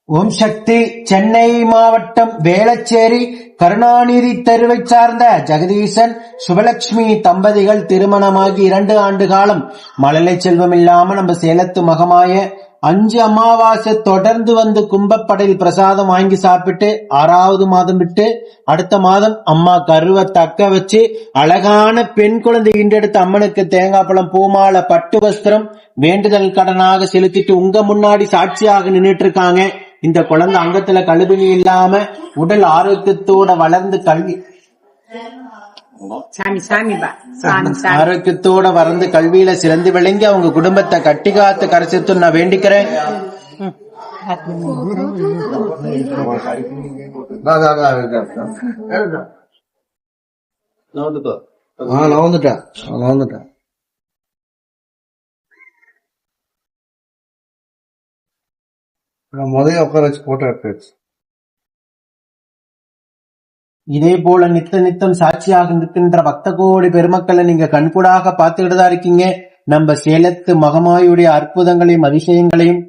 ஓம் சக்தி. சென்னை மாவட்டம் வேளச்சேரி கருணாநிதி தெருவை சார்ந்த ஜெகதீசன் சுபலட்சுமி தம்பதிகள் திருமணமாகி 2 ஆண்டு காலம் மழலை செல்வம் இல்லாம நம்ம சேலத்து மகமாய 5 அமாவாசை தொடர்ந்து வந்து கும்பப்படையில் பிரசாதம் வாங்கி சாப்பிட்டு 6வது மாதம் விட்டு அடுத்த மாதம் அம்மா கருவை தக்க வச்சு அழகான பெண் குழந்தை ஈண்டெடுத்து அம்மனுக்கு தேங்காய் பழம் பூமாலை பட்டு வஸ்திரம் வேண்டுதல் கடனாக செலுத்திட்டு உங்க முன்னாடி சாட்சியாக நின்றுட்டு இருக்காங்க. இந்த குழந்தை அங்கத்துல கழுவினி இல்லாம உடல் ஆரோக்கியத்தோட வளர்ந்து ஆரோக்கியத்தோட வளர்ந்து கல்வியில சிறந்து விளங்கி அவங்க குடும்பத்தை கட்டி காத்து கரைச்சிட்டு நான் வேண்டிக்கிறேன். நான் வந்துட்டேன். முதல்ல உட்கார வச்சு போட்டோ எடுத்து இதே போல நித்தம் சாட்சியாக நிற்கின்ற பக்த கோடி பெருமக்களை நீங்க கண்கூடாக பார்த்துக்கிட்டு தான் இருக்கீங்க. நம்ம சேலத்து மகமாயுடைய அற்புதங்களையும் அதிசயங்களையும்